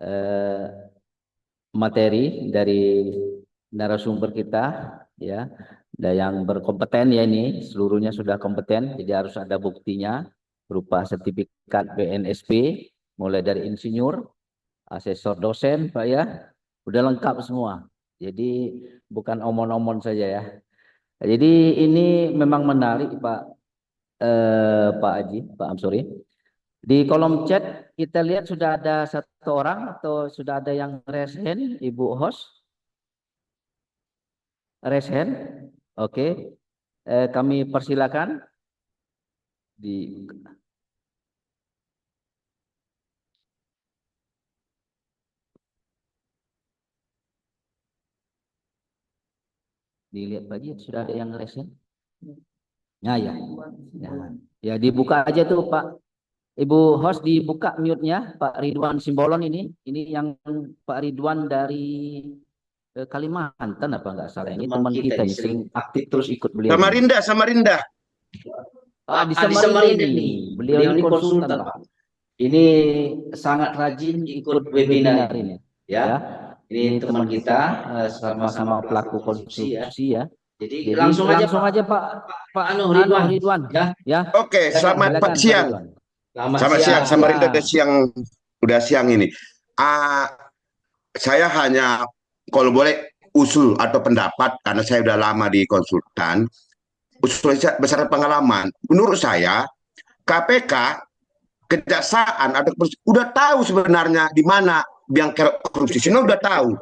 eh, materi dari narasumber kita, ya, dan yang berkompeten ya, ini seluruhnya sudah kompeten, jadi harus ada buktinya berupa sertifikat BNSP, mulai dari insinyur, asesor dosen, Pak ya, udah lengkap semua. Jadi bukan omon-omon saja ya. Jadi ini memang menarik Pak, Pak Haji, Pak Amsori. Di kolom chat kita lihat sudah ada satu orang atau sudah ada yang raise hand, Ibu host, raise hand. Oke, kami persilakan di dilihat Pak Haji, sudah ada yang raise hand. Nah ya, ya, ya dibuka aja tuh Pak. Ibu host dibuka mute-nya Pak Ridwan Simbolon ini yang Pak Ridwan dari Kalimantan apa enggak salah, ini teman kita ini sering aktif terus ikut beliau ini. Samarinda, Samarinda. Di Samarinda ini beliau ini konsultan Pak. Ini sangat rajin ikut webinar ini ya. Ini teman kita sama-sama pelaku konstruksi ya. Jadi langsung aja Pak Ridwan ya. Oke, selamat siang. Selamat siang, Samarinda udah siang ini. Saya hanya kalau boleh usul atau pendapat, karena saya udah lama di konsultan, usul besar pengalaman. Menurut saya KPK, kejaksaan atau udah tahu sebenarnya di mana biang kerok korupsi. Semua udah tahu.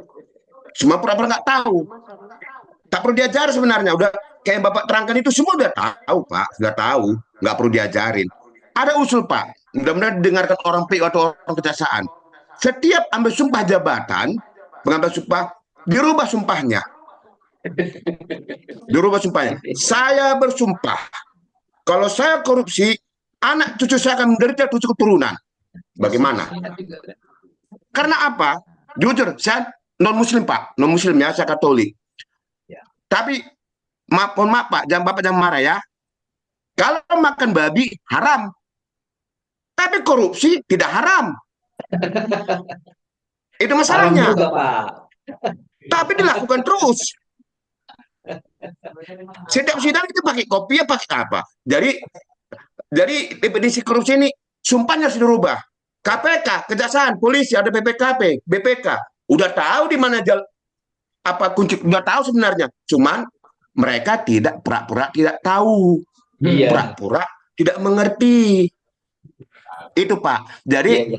Semua pura-pura nggak tahu. Tak perlu diajar sebenarnya. Udah kayak Bapak terangkan itu semua udah tahu Pak, sudah tahu. Nggak perlu diajarin. Ada usul Pak. Mudah-mudahan didengarkan orang PU atau orang kejaksaan. Setiap ambil sumpah jabatan, mengambil sumpah, dirubah sumpahnya. Dirubah sumpahnya. Saya bersumpah, kalau saya korupsi, anak cucu saya akan menderita 7 keturunan. Bagaimana? Karena apa? Jujur, saya non-muslim Pak. Non-muslim ya, saya Katolik. Tapi, mohon maaf Pak, Bapak jangan marah ya. Kalau makan babi, haram. Tapi korupsi tidak haram. Itu masalahnya. Juga, Pak. Tapi dilakukan terus. Setiap sidang itu pakai kopi ya pakai apa? Jadi definisi korupsi ini sumpahnya harus dirubah. KPK, Kejaksaan, Polisi, ada BPKP, BPK, udah tahu di mana apa kunci, udah tahu sebenarnya. Cuman mereka tidak pura-pura tidak tahu, pura-pura tidak mengerti. Itu Pak. Jadi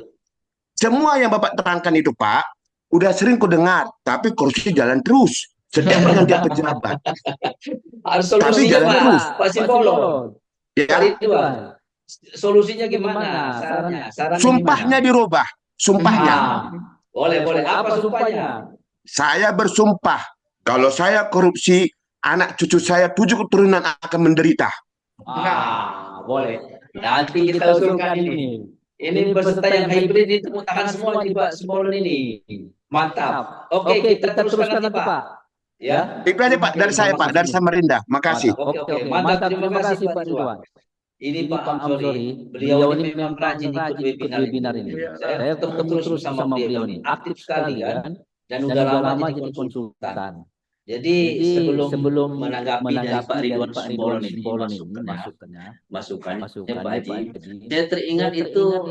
semua yang Bapak terangkan itu Pak, udah sering ku dengar, tapi korupsi jalan terus. Setiap pergantian pejabat. Tapi jalan terus. Pak Simbolon. Ya. Solusinya gimana? Sarannya sumpahnya gimana? Dirubah. Sumpahnya. Boleh. Apa sumpahnya? Saya bersumpah, kalau saya korupsi, anak cucu saya 7 keturunan akan menderita. Boleh. Nanti kita usulkan ini. Ini peserta yang hybrid itu tepuk tangan semua di Pak Simbolon ini. Mantap. Oke, kita teruskan nanti Pak. Ya. Itu aja Pak, dari saya Pak, dari Samarinda. Makasih. Oke. Mantap, terima kasih Pak Ridwan. Ini Pak Amsori, beliau ini memang rajin ikut webinar ini. Saya ketemu terus sama beliau ini, aktif sekali kan, dan udah lama jadi konsultan. Jadi sebelum menanggapi dari Pak Ridwan Simbolon ini masukannya Pak Haji, saya teringat itu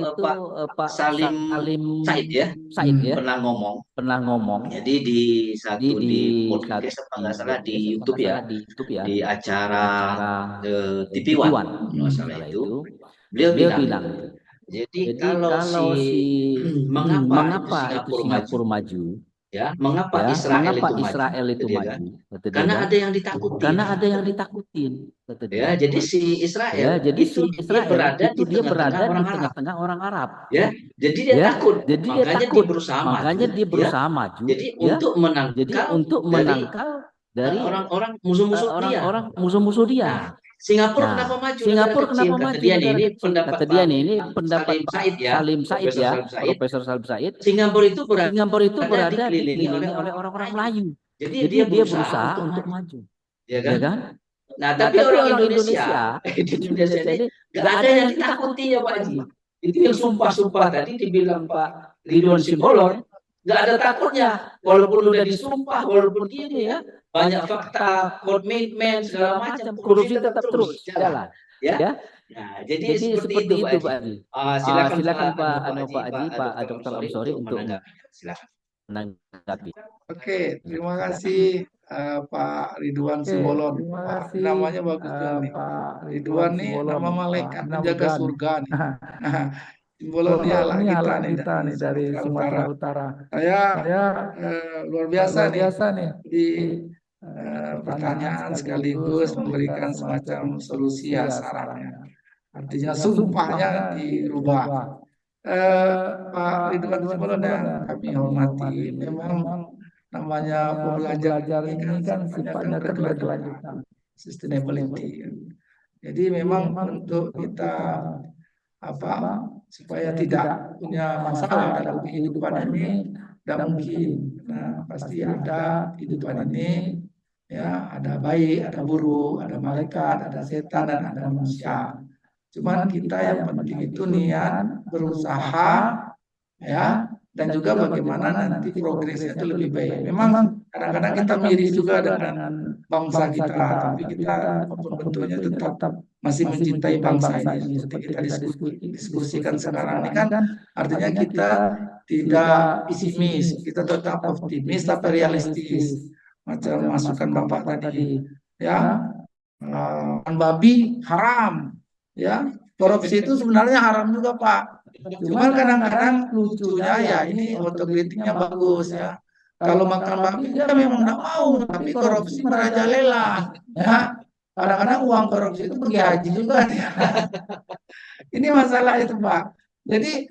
Pak Salim Said ya, pernah ngomong. Jadi di podcast apa nggak salah di YouTube ya, di acara TV One masalah itu, beliau bilang. Jadi kalau si mengapa itu Singapura maju? Ya, mengapa Israel itu maju? Karena ada yang ditakutin. Ya, jadi si Israel dia berada di tengah-tengah orang Arab. Ya, jadi dia takut. Makanya dia berusaha maju. Jadi untuk menangkal dari orang musuh-musuh dia. Singapura kenapa maju? Kata dia ini pendapat Salim Said ya, Profesor Salim Said. Singapura itu berada dikelilingi oleh orang-orang Melayu. Jadi dia berusaha untuk maju. Ya kan? Nah, tapi orang Indonesia ini nggak ada yang ditakuti ya Pak Haji. Itu yang sumpah-sumpah tadi dibilang Pak Ridwan Simbolon, nggak ada takutnya, walaupun udah disumpah, walaupun gini ya, banyak fakta, komitmen segala macam, korupsi tetap terus jalan, ya. Nah, jadi seperti itu Pak Haji. Silakan Pak Haji, Pak Dr. Amsori untuk menanggapi. Oke, terima kasih Pak Ridwan Simbolon. Terima kasih, namanya bagus juga nih. Pak Ridwan nih nama malaikat penjaga surga nih. Nah, Simbolon ini ala kita nih dari Sumatera Utara. Saya luar biasa nih di pertanyaan sekaligus memberikan semacam solusi ya, sarannya. Artinya sumpahnya dirubah. Pak Ridwan Simbolon yang kami hormati, memang namanya pembelajaran ini kan sifatnya berkelanjutan, sustainability. Jadi memang untuk kita supaya tidak punya masalah dalam kehidupan ini tidak mungkin. Nah, pasti ada kehidupan ini, ya, ada baik, ada buruk, ada malaikat, ada setan, dan ada manusia. Cuman kita yang penting itu niat, berusaha, ya, dan juga bagaimana nanti progresnya itu lebih baik. Memang kadang-kadang kita miris juga dengan bangsa kita, tapi kita apapun bentuknya tetap masih mencintai bangsa ini. Seperti kita diskusikan sekarang ini kan, artinya kita tidak pesimis, kita tetap optimis tapi realistis. Macam masukan Bapak tadi, ya, babi haram, ya, korupsi itu sebenarnya haram juga Pak. Cuman kadang-kadang lucunya ya ini otokritiknya bagus ya. Kalau makan babi dia memang tidak mau, tapi korupsi merajalela. Ya, kadang-kadang uang korupsi itu pergi haji juga. Ya. Ini masalah itu Pak. Jadi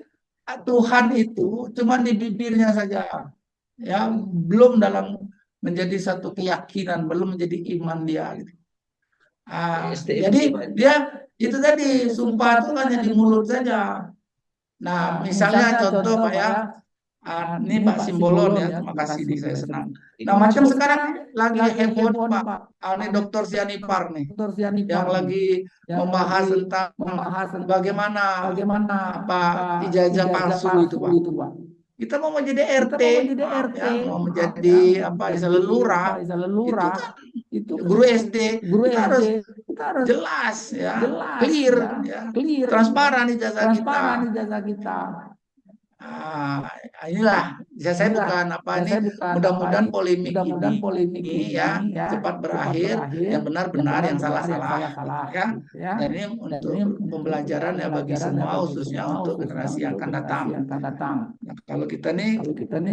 Tuhan itu cuma di bibirnya saja, ya, belum dalam menjadi satu keyakinan, belum menjadi iman dia. Gitu. Jadi dia itu tadi sumpah itu hanya di mulut saja. Nah, misalnya contoh Pak ya, ini Pak Simbolon ya, terima kasih nih, saya senang. Nah, macam sekarang lagi heboh Pak, ini Dr. Sianipar nih, yang lagi membahas tentang bagaimana Pak ijazah palsu itu Pak. Kita mau menjadi RT, ya, mau menjadi lurah, itu guru SD, kita harus jelas ya, clear, ya, transparan ijazah kita. Inilah saya bukan mudah-mudahan polemik ini ya cepat berakhir, yang benar-benar, yang salah-salah ya. Dan ini untuk pembelajaran ya bagi semua, khususnya untuk generasi yang akan datang. Nah, kalau kita nih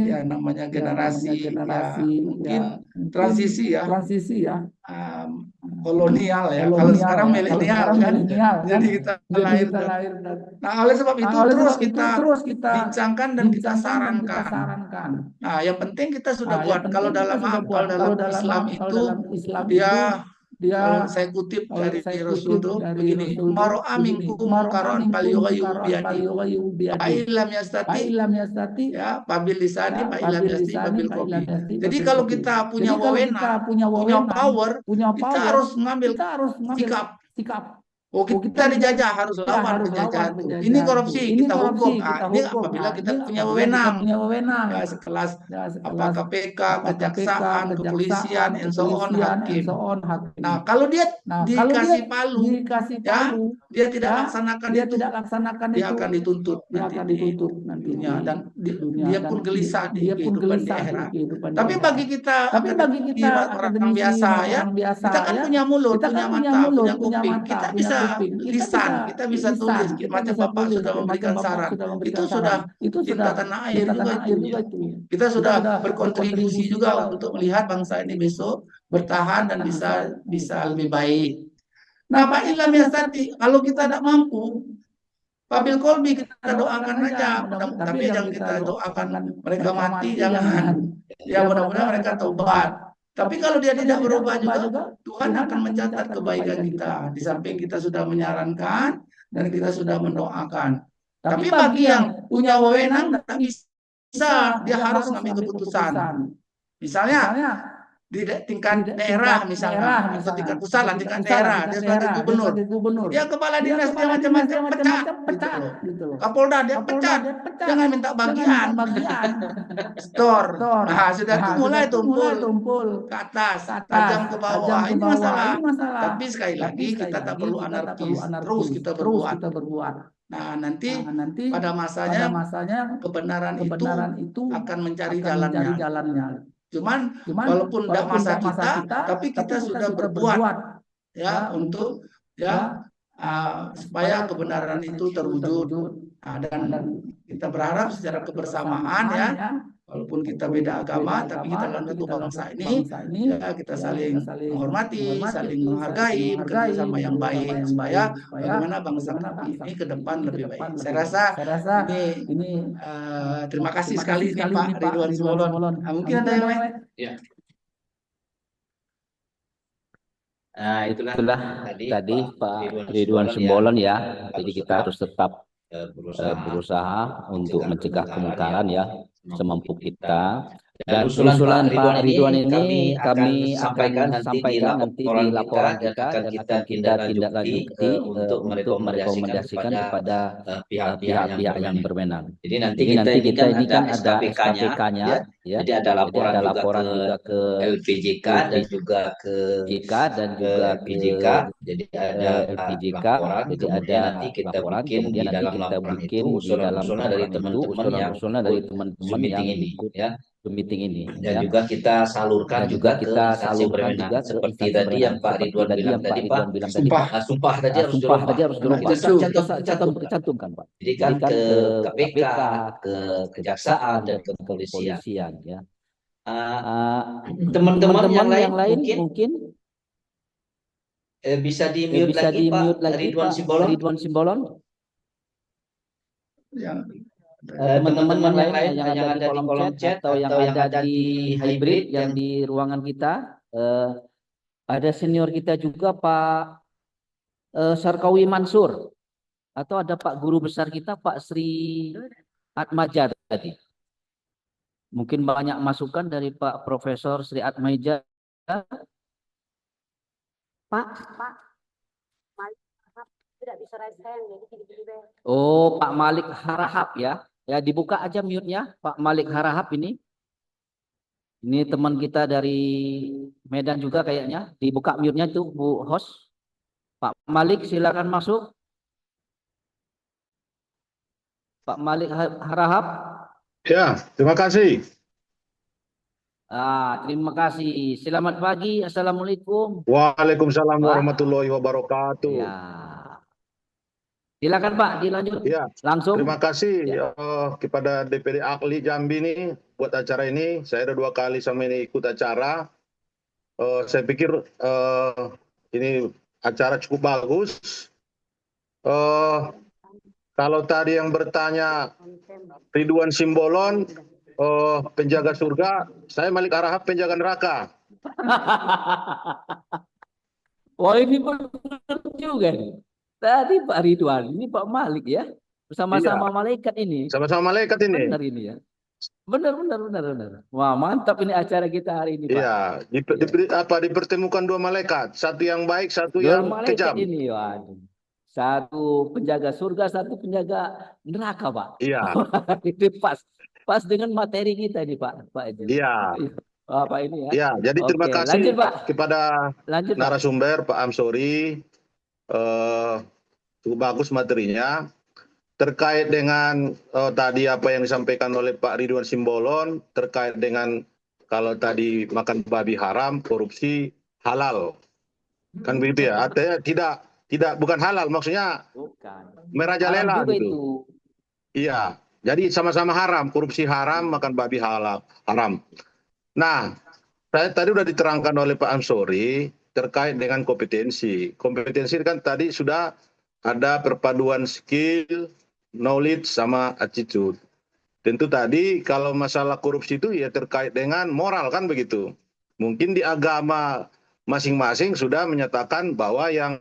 ya namanya generasi ya mungkin transisi ya, kolonial ya. Kalau sekarang milenial kan. Jadi kita lahir. Nah, oleh sebab itu terus kita bincangkan dan kita sarankan. Nah, yang penting kita sudah buat. Kalau dalam Islam itu dia saya kutip dari Rasul itu begini, maro'a minkum munkaran falyughayyirhu biyadihi, fa illam yastati ya babil lisani, fa illam yastati babil qalbi. Jadi kalau kita punya wewenang, punya power, kita harus mengambil sikap. Oh, kita dijajah, harus lawan penjajahan itu. Ini korupsi, kita hukum. Ini apabila kita punya wewenang. Ya, sekelas KPK, kejaksaan, kepolisian, and so on, hakim. Nah, kalau dia dikasih palu, ya, dia tidak laksanakan itu, dia akan dituntut nantinya, dan dia pun gelisah di kehidupan di akhirat. Tapi bagi kita orang biasa ya, kita kan punya mulut, punya mata, punya kuping, kita bisa lisan, kita bisa tulis, macam Bapak sudah memberikan saran, itu sudah cinta tanah air juga itu. Kita sudah berkontribusi juga untuk melihat bangsa ini besok bertahan dan bisa lebih baik. Nah, Pak Ilham Yastati, kalau kita tidak mampu, Babil Kolbi kita doakan aja, tapi jangan kita doakan mereka mati, jangan. Ya mudah-mudahan mereka tobat. Tapi kalau dia tidak berubah juga, Tuhan akan mencatat kebaikan kita. Di samping kita sudah menyarankan dan kita sudah mendoakan. Tapi bagi yang punya wewenang tidak bisa, dia harus mengambil keputusan. Misalnya di tingkat daerah misalnya, atau tingkat pusat lah, tingkat daerah, dia sebagai gubernur. Ya kepala dinas dia macam-macam pecat gitu loh. Kapolda dia pecat, jangan minta bagian. Store. Nah, sudah itu mulai tumpul ke atas, tajam ke bawah. Ini masalah. Tapi sekali lagi kita tak perlu anarkis. Terus kita berbuat. Nah, nanti pada masanya kebenaran itu akan mencari jalannya. Cuman walaupun tidak masa kita, tapi kita sudah berbuat ya untuk supaya kebenaran itu terwujud. Dan kita berharap secara kebersamaan ya, walaupun kita beda agama, tapi kita dalam satu bangsa ini ya kita saling menghormati, saling menghargai, bekerja sama yang baik supaya bagaimana bangsa ini ke depan lebih baik. Saya rasa ini terima kasih sekali nih Pak Ridwan Simbolon. Mungkin ada yang lain? Ya. Nah, itulah tadi Pak Ridwan Simbolon ya. Jadi kita harus tetap berusaha untuk mencegah kemungkaran ya semampu kita. Dan usulan Pak Ridwan ini kami akan sampaikan nanti di laporan kita dan akan kita tindak lanjuti untuk merekomendasikan kepada pihak-pihak yang berwenang. Jadi nanti kita ini kan ada SKPK-nya, ya. Jadi ada laporan juga ke LPJK dan juga ke JK dan juga PJK. Jadi ada LPJK, jadi ada nanti kita bikin di dalam laporan itu usulan-usulan dari teman-teman yang ikut ya meeting ini dan ya. Juga kita salurkan juga ke instansi berwenang seperti tadi yang Pak Ridwan bilang tadi Pak, sumpah tadi harus dicantumkan Pak. Jadi kan ke KPK, ke Kejaksaan dan ke Kepolisian ya. Teman-teman yang lain mungkin bisa di-mute lagi Pak Ridwan Simbolon. Teman-teman yang lain yang ada di kolom chat atau yang ada di hybrid yang di ruangan kita, ada senior kita juga Pak Sarkawi Mansur, atau ada Pak Guru Besar kita Pak Sri Atmaja tadi. Mungkin banyak masukan dari Pak Profesor Sri Atmaja. Pak tidak bisa raise hand, jadi gini-gini. Oh, Pak Malik Harahap ya. Ya, dibuka aja mute-nya Pak Malik Harahap ini. Ini teman kita dari Medan juga kayaknya. Dibuka mute-nya itu Bu host. Pak Malik silakan masuk. Pak Malik Harahap. Ya, terima kasih. Terima kasih. Selamat pagi. Assalamualaikum. Waalaikumsalam warahmatullahi wabarakatuh. Ya. Silakan Pak, dilanjut. Ya, langsung. Terima kasih kepada DPD Akli Jambi ini buat acara ini. Saya ada 2 kali sama ini ikut acara. Saya pikir ini acara cukup bagus. Kalau tadi yang bertanya Ridwan Simbolon penjaga surga, saya Malik Harahap penjaga neraka. Wah, ini benar juga nih. Tadi Pak Ridwan, ini Pak Malik ya, bersama-sama malaikat ini. Sama-sama malaikat ini. Benar ini ya. Benar. Wah, mantap ini acara kita hari ini Pak. Iya, dipertemukan 2 malaikat, satu yang baik, satu yang kejam. Ini, waduh. Satu penjaga surga, satu penjaga neraka Pak. Iya. Itu pas dengan materi kita nih Pak. Iya. Pak ini ya. Iya, jadi terima kasih lanjut, Pak. Kepada narasumber Pak Amsori. Cukup bagus materinya terkait dengan tadi apa yang disampaikan oleh Pak Ridwan Simbolon terkait dengan kalau tadi makan babi haram, korupsi halal, kan begitu ya? Artinya bukan halal, maksudnya merajalela gitu. Iya, jadi sama-sama haram, korupsi haram, makan babi haram. Nah, tadi sudah diterangkan oleh Pak Amsori terkait dengan kompetensi. Kompetensi kan tadi sudah ada perpaduan skill, knowledge, sama attitude. Tentu tadi kalau masalah korupsi itu ya terkait dengan moral kan begitu. Mungkin di agama masing-masing sudah menyatakan bahwa yang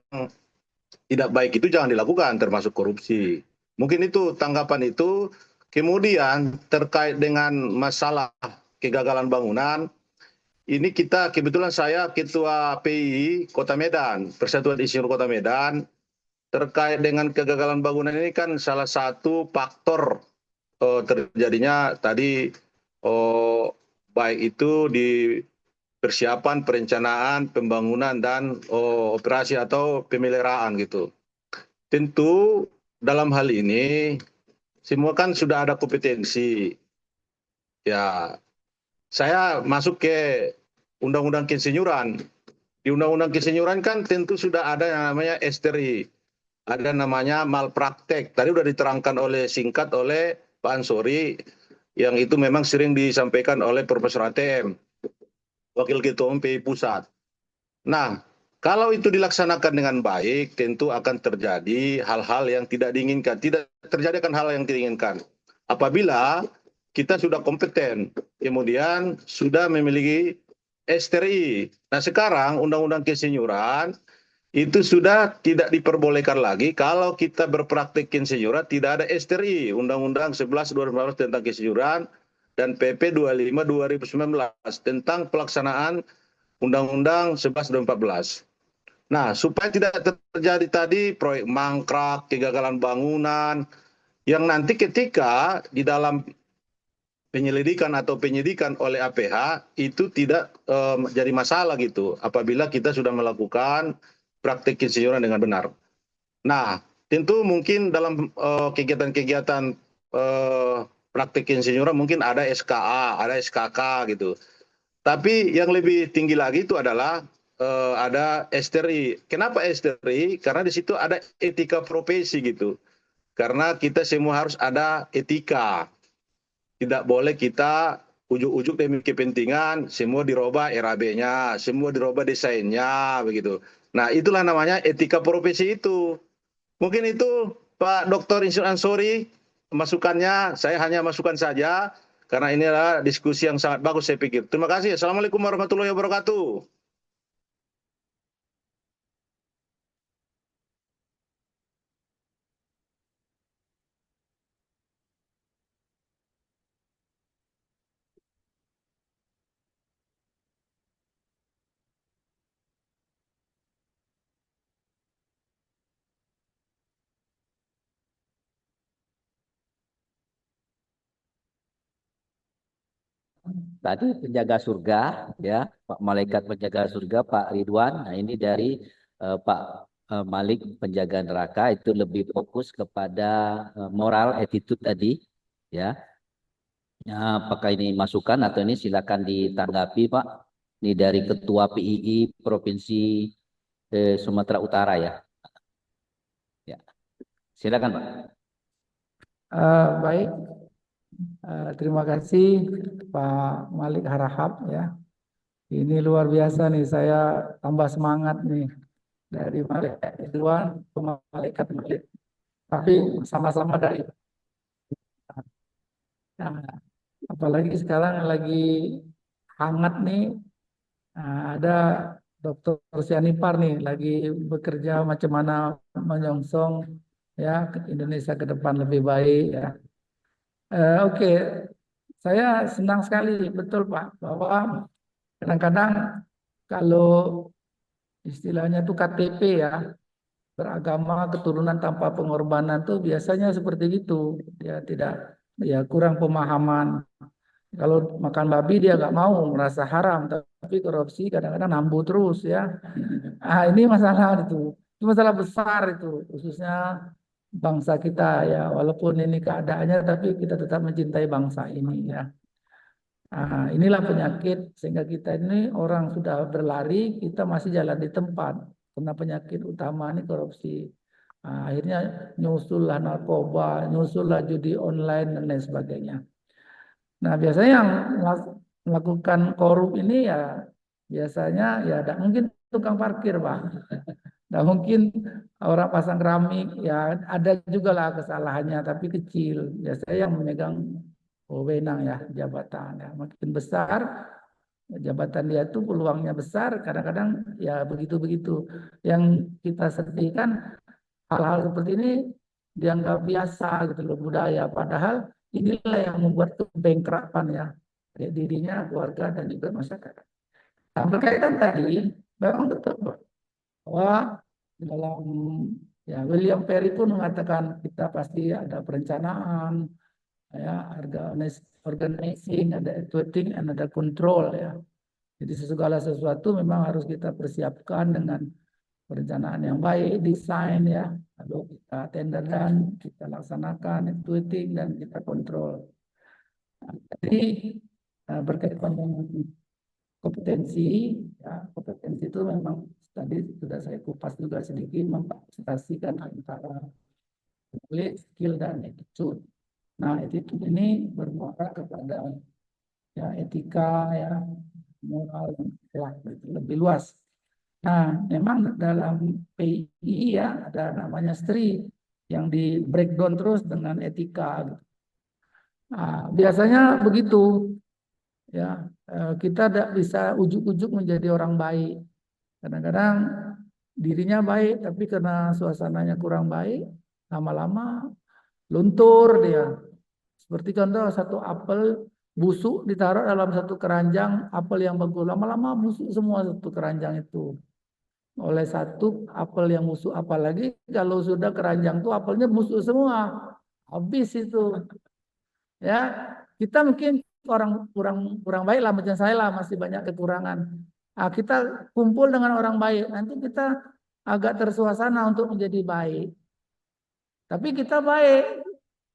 tidak baik itu jangan dilakukan termasuk korupsi. Mungkin itu tanggapan itu. Kemudian terkait dengan masalah kegagalan bangunan, ini kita kebetulan saya Ketua PII Kota Medan, Persatuan Insinyur Kota Medan, terkait dengan kegagalan bangunan ini kan salah satu faktor terjadinya tadi baik itu di persiapan, perencanaan, pembangunan, dan operasi atau pemeliharaan gitu. Tentu dalam hal ini semua kan sudah ada kompetensi. Ya, saya masuk ke Undang-Undang Keinsinyuran. Di Undang-Undang Keinsinyuran kan tentu sudah ada yang namanya STRI. Ada namanya malpraktek. Tadi sudah diterangkan singkat oleh Pak Ansori, yang itu memang sering disampaikan oleh Profesor ATM, Wakil Ketua Umum PI Pusat. Nah, kalau itu dilaksanakan dengan baik, tentu akan terjadi hal-hal yang tidak diinginkan. Tidak terjadi akan hal yang diinginkan. Apabila kita sudah kompeten, kemudian sudah memiliki STRI. Nah, sekarang Undang-Undang Keinsinyuran itu sudah tidak diperbolehkan lagi kalau kita berpraktik keinsinyuran tidak ada STRI. Undang-Undang 11 2014 tentang keinsinyuran dan PP 25 2019 tentang pelaksanaan Undang-Undang 11 2014. Nah, supaya tidak terjadi tadi proyek mangkrak, kegagalan bangunan, yang nanti ketika di dalam penyelidikan atau penyidikan oleh APH itu tidak jadi masalah gitu apabila kita sudah melakukan praktik keinsinyuran dengan benar. Nah, tentu mungkin dalam kegiatan-kegiatan praktik keinsinyuran mungkin ada SKA, ada SKK gitu. Tapi yang lebih tinggi lagi itu adalah ada STRI. Kenapa STRI? Karena di situ ada etika profesi gitu. Karena kita semua harus ada etika. Tidak boleh kita ujuk-ujuk demi kepentingan, semua dirubah RAB-nya, semua dirubah desainnya, begitu. Nah, itulah namanya etika profesi itu. Mungkin itu Pak Dr. Insinyur Ansori, masukannya, saya hanya masukan saja, karena ini adalah diskusi yang sangat bagus saya pikir. Terima kasih. Assalamualaikum warahmatullahi wabarakatuh. Tadi penjaga surga, ya, Pak Malaikat penjaga surga, Pak Ridwan. Nah, ini dari Pak Malik penjaga neraka, itu lebih fokus kepada moral attitude tadi, ya. Ya, apakah ini masukan atau ini silakan ditanggapi, Pak. Ini dari Ketua PII Provinsi Sumatera Utara, ya. Ya, silakan, Pak. Baik, terima kasih Pak Malik Harahap ya. Ini luar biasa nih, saya tambah semangat nih dari Malik Ridwan ke Malaikat Malik. Tapi sama-sama dari. Nah, apalagi sekarang lagi hangat nih, ada Dr. Sianipar nih lagi bekerja macam mana menyongsong ya Indonesia ke depan lebih baik ya. Oke, saya senang sekali betul Pak bahwa kadang-kadang kalau istilahnya itu KTP ya, beragama keturunan tanpa pengorbanan tuh biasanya seperti itu ya, tidak ya, kurang pemahaman. Kalau makan babi dia nggak mau, merasa haram, tapi korupsi kadang-kadang nambu terus ya. Ini masalah itu masalah besar itu, khususnya bangsa kita ya. Walaupun ini keadaannya, tapi kita tetap mencintai bangsa ini ya. Inilah penyakit sehingga kita ini orang sudah berlari, kita masih jalan di tempat. Karena penyakit utama ini korupsi. Akhirnya nyusullah narkoba, nyusullah judi online dan lain sebagainya. Nah, biasanya yang melakukan korup ini ya biasanya ya tidak mungkin tukang parkir, Pak. Tidak mungkin orang pasang keramik, ya ada juga lah kesalahannya tapi kecil. Biasanya yang memegang wewenang ya jabatan ya. Makin besar jabatan dia itu peluangnya besar, kadang-kadang ya begitu-begitu. Yang kita sedihkan hal-hal seperti ini dianggap biasa gitu loh, budaya, padahal inilah yang membuat kebengkrapan ya dirinya, keluarga dan juga masyarakat. Nah, berkaitan tadi, memang betul bahwa dalam ya William Perry pun mengatakan kita pasti ada perencanaan, ya, organizing, ada equating, and ada control ya. Jadi segala sesuatu memang harus kita persiapkan dengan perencanaan yang baik, desain ya, lalu kita tenderkan, kita laksanakan, equating, dan kita kontrol. Nah, jadi berkaitan dengan kompetensi, ya, kompetensi itu memang tadi sudah saya kupas juga sedikit, memfasilitasikan antara knowledge, skill, dan attitude. Nah, attitude ini bermuara kepada ya etika, ya moral, ya, lebih luas. Nah, memang dalam PI ya ada namanya STRI yang di breakdown terus dengan etika. Nah, biasanya begitu. Ya, kita tidak bisa ujuk-ujuk menjadi orang baik. Kadang-kadang dirinya baik, tapi karena suasananya kurang baik, lama-lama luntur dia. Seperti contoh satu apel busuk ditaruh dalam satu keranjang, apel yang bagus, lama-lama busuk semua satu keranjang itu. Oleh satu apel yang busuk, apalagi kalau sudah keranjang itu apelnya busuk semua, habis itu. Ya, kita mungkin orang kurang baik lah, macam saya lah, masih banyak kekurangan. Nah, kita kumpul dengan orang baik, nanti kita agak tersuasana untuk menjadi baik. Tapi kita baik,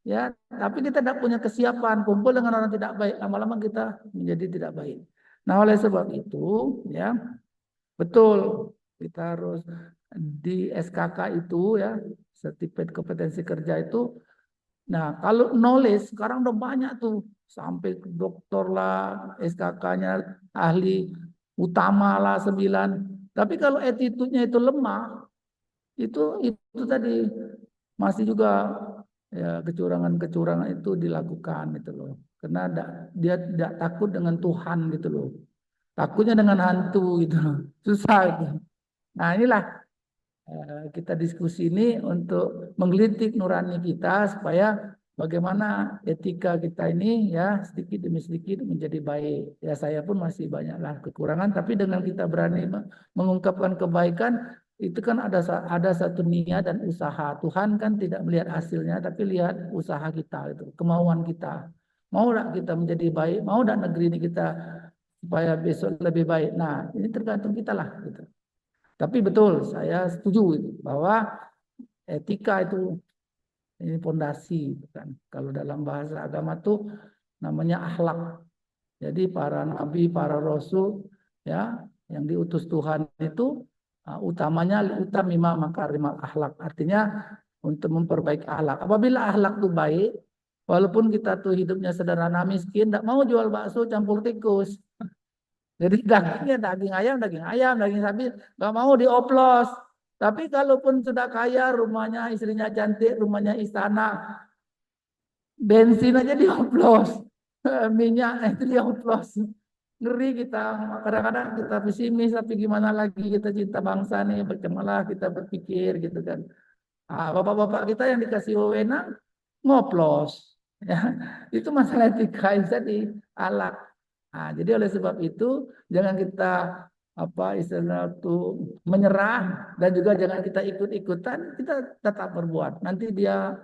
ya, tapi kita tidak punya kesiapan kumpul dengan orang tidak baik, lama-lama kita menjadi tidak baik. Nah, oleh sebab itu, ya, betul kita harus di SKK itu ya, sertifikat kompetensi kerja itu. Nah, kalau knowledge sekarang udah banyak tuh, sampai doktor lah, SKK-nya ahli utama lah 9. Tapi kalau attitude-nya itu lemah, itu tadi masih juga ya kecurangan-kecurangan itu dilakukan gitu loh. Karena dia tidak takut dengan Tuhan gitu loh. Takutnya dengan hantu gitu loh. Susah itu. Nah, inilah kita diskusi ini untuk menggelitik nurani kita supaya bagaimana etika kita ini ya sedikit demi sedikit menjadi baik. Ya saya pun masih banyaklah kekurangan, tapi dengan kita berani mengungkapkan kebaikan itu kan ada satu niat dan usaha. Tuhan kan tidak melihat hasilnya, tapi lihat usaha kita itu, kemauan kita. Mau tak kita menjadi baik, mau tak negeri ini kita supaya besok lebih baik. Nah, ini tergantung kita lah gitu. Tapi betul, saya setuju bahwa etika itu ini pondasi, kan. Kalau dalam bahasa agama tuh namanya akhlak. Jadi para nabi, para rasul, ya, yang diutus Tuhan itu utamanya utamima makarimal akhlak. Artinya untuk memperbaiki akhlak. Apabila akhlak itu baik, walaupun kita tuh hidupnya sederhana miskin, tidak mau jual bakso campur tikus. Jadi dagingnya daging ayam, daging sapi, nggak mau dioplos. Tapi kalaupun sudah kaya, rumahnya istrinya cantik, rumahnya istana, bensin aja dioplos, minyak itu dioplos. Ngeri kita, kadang-kadang kita pesimis, tapi gimana lagi kita cinta bangsa nih, bagaimana kita berpikir gitu kan. Bapak-bapak kita yang dikasih wewenang ngoplos, ya, itu masalah etika tadi alat. Nah, jadi oleh sebab itu jangan kita istilah itu menyerah dan juga jangan kita ikut-ikutan, kita tetap berbuat. Nanti dia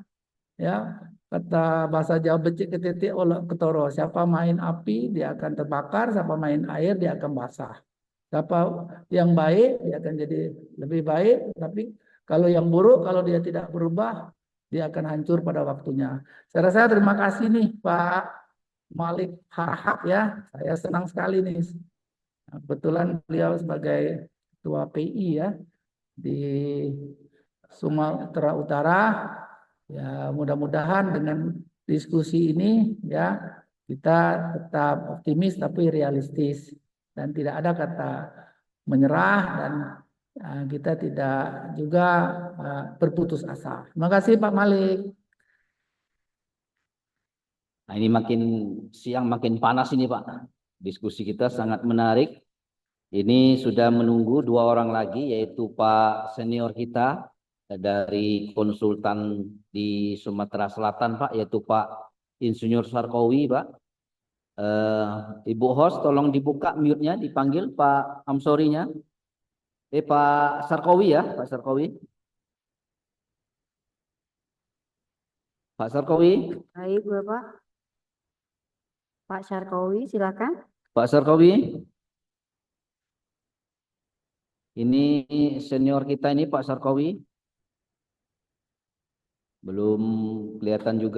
ya kata bahasa Jawa becik ketitik olok ketoro. Siapa main api dia akan terbakar, siapa main air dia akan basah. Siapa yang baik dia akan jadi lebih baik, tapi kalau yang buruk kalau dia tidak berubah dia akan hancur pada waktunya. Saya rasa terima kasih nih Pak Malik Harahap ya, saya senang sekali nih. Kebetulan beliau sebagai ketua PI ya di Sumatera Utara. Ya mudah-mudahan dengan diskusi ini ya kita tetap optimis tapi realistis dan tidak ada kata menyerah dan kita tidak juga berputus asa. Terima kasih Pak Malik. Nah, ini makin siang makin panas ini Pak. Diskusi kita sangat menarik. Ini sudah menunggu 2 orang lagi, yaitu Pak senior kita dari konsultan di Sumatera Selatan Pak, yaitu Pak Insinyur Sarkowi Pak. Ibu host tolong dibuka mute-nya, dipanggil Pak Amsorinya. Pak Sarkowi ya, Pak Sarkowi. Pak Sarkowi. Baik, Bapak. Pak Sarkowi, silakan. Pak Sarkowi. Ini senior kita ini Pak Sarkowi. Belum kelihatan juga.